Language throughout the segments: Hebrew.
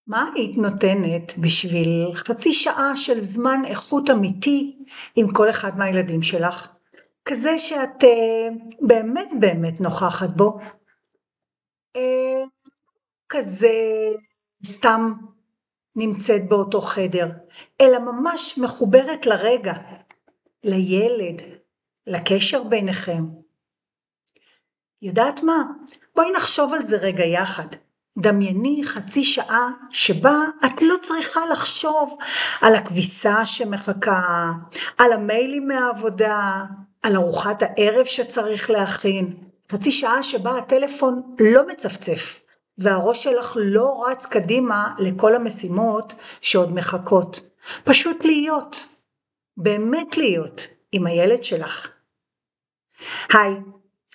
מה היית נותנת בשביל חצי שעה של זמן איכות אמיתי עם כל אחד מהילדים שלך? כזה שאת באמת באמת נוכחת בו, אה, כזה סתם נמצאת באותו חדר, אלא ממש מחוברת לרגע, לילד, לקשר ביניכם. יודעת מה? בואי נחשוב על זה רגע יחד. דמייני חצי שעה שבה את לא צריכה לחשוב על הכביסה שמחכה, על המיילים מהעבודה, על ארוחת הערב שצריך להכין. חצי שעה שבה הטלפון לא מצפצף, והראש שלך לא רץ קדימה לכל המשימות שעוד מחכות. פשוט להיות, באמת להיות עם הילד שלך. היי,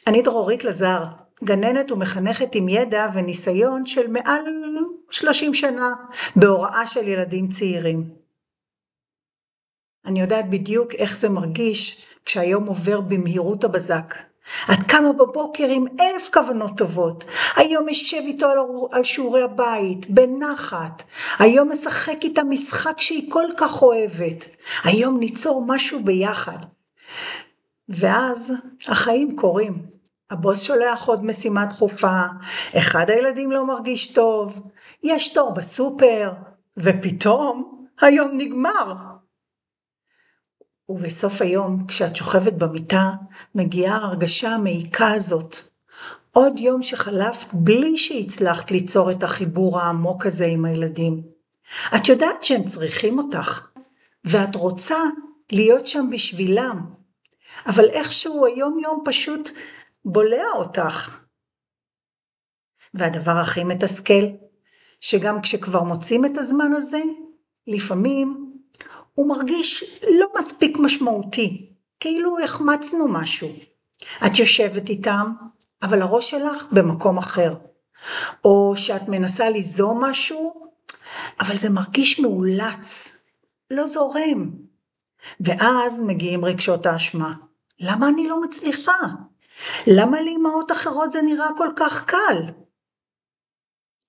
אני דרורית לזר, גננת ומחנכת עם ידע וניסיון של מעל 30 שנה בהוראה של ילדים צעירים. אני יודעת בדיוק איך זה מרגיש כשהיום עובר במהירות הבזק. את קמה בבוקר עם 1000 כוונות טובות, היום אשב איתו על שיעורי הבית, בנחת, היום משחק איתה משחק שהיא כל כך אוהבת, היום ניצור משהו ביחד. ואז החיים קורים. הבוס שולח עוד משימה דחופה, אחד הילדים לא מרגיש טוב, יש תור בסופר, ופתאום היום נגמר. ובסוף היום, כשאת שוכבת במיטה, מגיעה הרגשה המעיקה הזאת. עוד יום שחלף בלי שהצלחת ליצור את החיבור העמוק הזה עם הילדים. את יודעת שהם צריכים אותך, ואת רוצה להיות שם בשבילם. אבל איכשהו היום יום פשוט בולע אותך. והדבר הכי מתסכל, שגם כשכבר מוצאים את הזמן הזה, לפעמים הוא מרגיש לא מספיק משמעותי, כאילו החמצנו משהו. את יושבת איתם, אבל הראש שלך במקום אחר. או שאת מנסה ליזום משהו, אבל זה מרגיש מאולץ, לא זורם. ואז מגיעים רגשות האשמה. למה אני לא מצליחה? למה לאמהות אחרות זה נראה כל כך קל?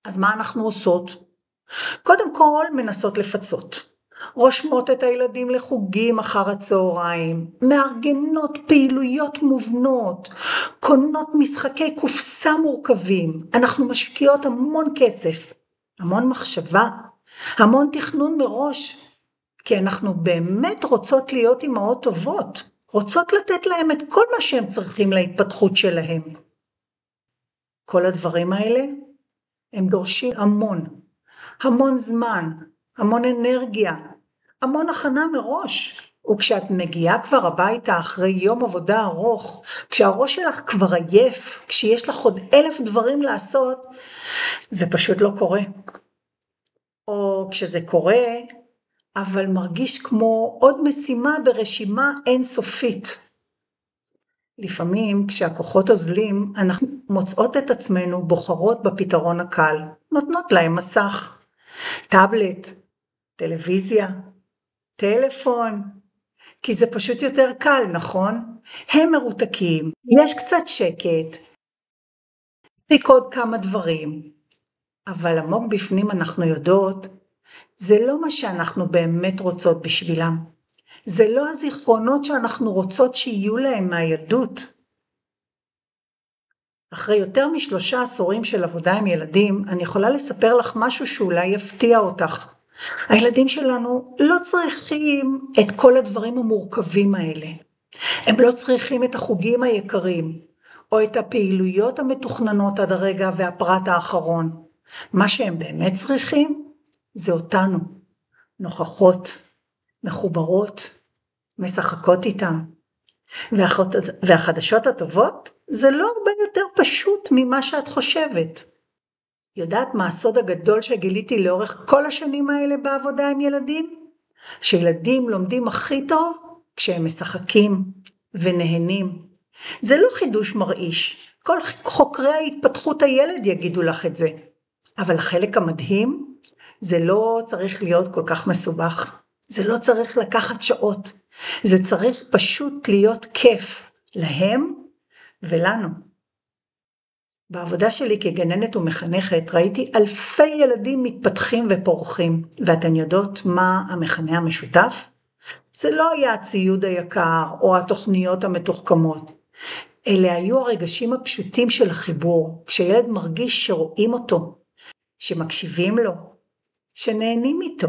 אז מה אנחנו עושות? קודם כל מנסות לפצות. רושמות את הילדים לחוגים אחר הצהריים, מארגנות פעילויות מובנות, קונות משחקי קופסה מורכבים. אנחנו משקיעות המון כסף, המון מחשבה, המון תכנון מראש, כי אנחנו באמת רוצות להיות אמהות טובות. רוצות לתת להם את כל מה שהם צריכים להתפתחות שלהם. כל הדברים האלה הם דורשים המון זמן, המון אנרגיה, המון הכנה מראש. וכשאת מגיעה כבר הביתה אחרי יום עבודה ארוך, כשהראש שלך כבר עייף, כשיש לך עוד 1000 דברים לעשות, זה פשוט לא קורה. או כשזה קורה, אבל מרגיש כמו עוד משימה ברשימה אינסופית. לפעמים כשהכוחות אוזלים, אנחנו מוצאות את עצמנו בוחרות בפתרון הקל, נותנות להם מסך, טאבלט, טלוויזיה, טלפון, כי זה פשוט יותר קל, נכון? הם מרותקים, יש קצת שקט, רק עוד כמה דברים, אבל עמוק בפנים אנחנו יודעות, זה לא מה שאנחנו באמת רוצות בשבילם. זה לא הזיכרונות שאנחנו רוצות שיהיו להם מהילדות. אחרי יותר מ3 עשורים של עבודה עם ילדים, אני יכולה לספר לך משהו שאולי יפתיע אותך. הילדים שלנו לא צריכים את כל הדברים המורכבים האלה. הם לא צריכים את החוגים היקרים, או את הפעילויות המתוכננות עד הרגע והפרט האחרון. מה שהם באמת צריכים זה אותנו, נוכחות, מחוברות, משחקות איתם. והחדשות הטובות זה לא הרבה יותר פשוט ממה שאת חושבת. יודעת מה הסוד הגדול שגיליתי לאורך כל השנים האלה בעבודה עם ילדים? שילדים לומדים הכי טוב כשהם משחקים ונהנים. זה לא חידוש מרעיש, כל חוקרי ההתפתחות הילד יגידו לך את זה. אבל החלק המדהים, זה לא צריך להיות כל כך מסובך. זה לא צריך לקחת שעות. זה צריך פשוט להיות כיף להם ולנו. בעבודה שלי כגננת ומחנכת ראיתי אלפי ילדים מתפתחים ופורחים, ואתן יודעות מה המכנה המשותף? זה לא היה הציוד היקר או התוכניות המתוחכמות. אלה היו הרגשים הפשוטים של החיבור, כשילד מרגיש שרואים אותו, שמקשיבים לו, שנהנים איתו.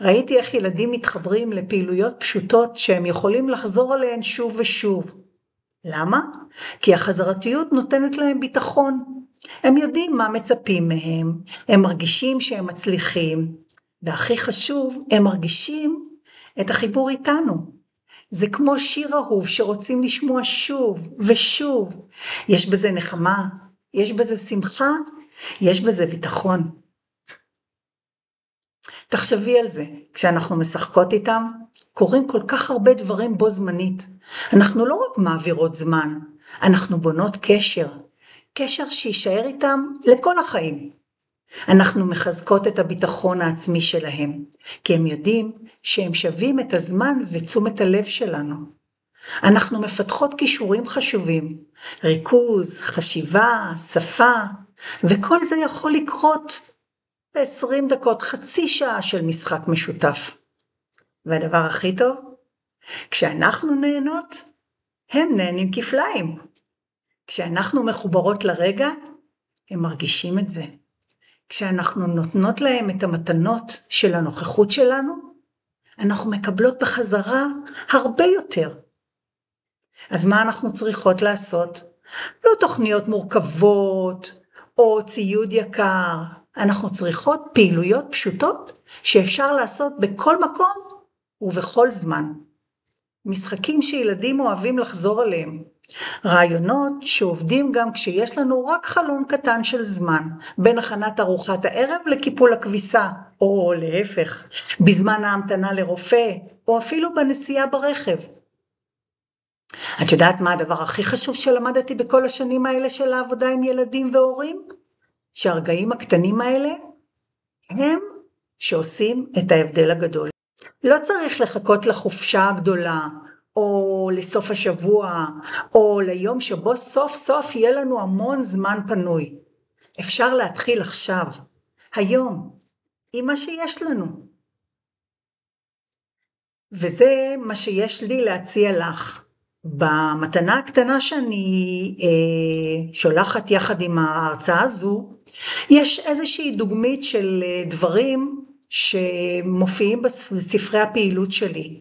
ראיתי איך ילדים מתחברים לפעילויות פשוטות שהם יכולים לחזור עליהן שוב ושוב. למה? כי החזרתיות נותנת להם ביטחון. הם יודעים מה מצפים מהם, הם מרגישים שהם מצליחים, והכי חשוב, הם מרגישים את החיבור איתנו. זה כמו שיר אהוב שרוצים לשמוע שוב ושוב. יש בזה נחמה, יש בזה שמחה, יש בזה ביטחון. תחשבי על זה, כשאנחנו משחקות איתם, קורים כל כך הרבה דברים בו זמנית. אנחנו לא רק מעבירות זמן, אנחנו בונות קשר. קשר שישאר איתם לכל החיים. אנחנו מחזקות את הביטחון העצמי שלהם, כי הם יודעים שהם שווים את הזמן ותשומת הלב שלנו. אנחנו מפתחות כישורים חשובים, ריכוז, חשיבה, שפה, וכל זה יכול לקרות ב-20 דקות, חצי שעה של משחק משותף. והדבר הכי טוב, כשאנחנו נהנות, הם נהנים כפליים. כשאנחנו מחוברות לרגע, הם מרגישים את זה. כשאנחנו נותנות להם את המתנות של הנוכחות שלנו, אנחנו מקבלות בחזרה הרבה יותר. אז מה אנחנו צריכות לעשות? לא תוכניות מורכבות או ציוד יקר. אנחנו צריכות פעילויות פשוטות שאפשר לעשות בכל מקום ובכל זמן. משחקים שילדים אוהבים לחזור עליהם. רעיונות שעובדים גם כשיש לנו רק חלון קטן של זמן, בין הכנת ארוחת הערב לקיפול הכביסה, או להפך, בזמן ההמתנה לרופא, או אפילו בנסיעה ברכב. את יודעת מה הדבר הכי חשוב שלמדתי בכל השנים האלה של העבודה עם ילדים והורים? שהרגעים הקטנים האלה הם שעושים את ההבדל הגדול. לא צריך לחכות לחופשה הגדולה, או לסוף השבוע, או ליום שבו סוף סוף יהיה לנו המון זמן פנוי. אפשר להתחיל עכשיו, היום, עם מה שיש לנו. וזה מה שיש לי להציע לך. במתנה הקטנה שאני שולחת יחד עם ההרצאה הזו, יש איזושהי דוגמית של דברים שמופיעים בספרי הפעילות שלי,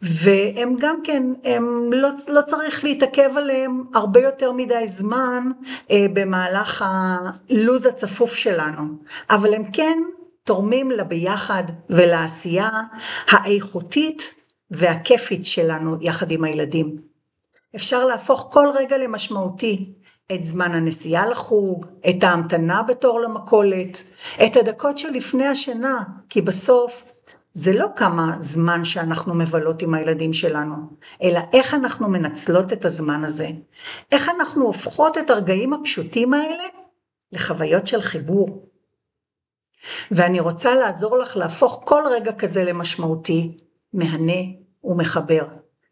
והם גם כן, הם לא צריך להתעכב עליהם הרבה יותר מדי זמן במהלך הלוז הצפוף שלנו, אבל הם כן תורמים לביחד ולעשייה האיכותית והכיפית שלנו יחד עם הילדים. אפשר להפוך כל רגע למשמעותי, את זמן הנסיעה לחוג, את ההמתנה בתור למכולת, את הדקות שלפני השינה, כי בסוף זה לא כמה זמן שאנחנו מבלות עם הילדים שלנו, אלא איך אנחנו מנצלות את הזמן הזה, איך אנחנו הופכות את הרגעים הפשוטים האלה לחוויות של חיבור. ואני רוצה לעזור לך להפוך כל רגע כזה למשמעותי, מהנה ומחבר,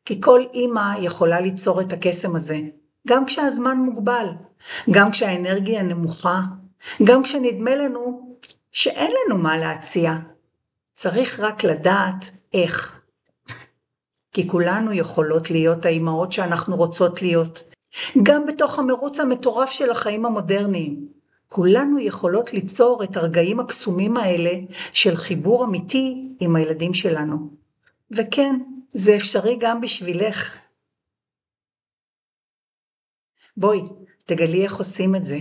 כי כל אימא יכולה ליצור את הקסם הזה, גם כשהזמן מוגבל, גם כשהאנרגיה נמוכה, גם כשנדמה לנו שאין לנו מה להציע. צריך רק לדעת איך. כי כולנו יכולות להיות האימהות שאנחנו רוצות להיות. גם בתוך המרוץ המטורף של החיים המודרניים. כולנו יכולות ליצור את הרגעים הקסומים האלה של חיבור אמיתי עם הילדים שלנו. וכן, זה אפשרי גם בשבילך. בואי, תגלי איך עושים את זה.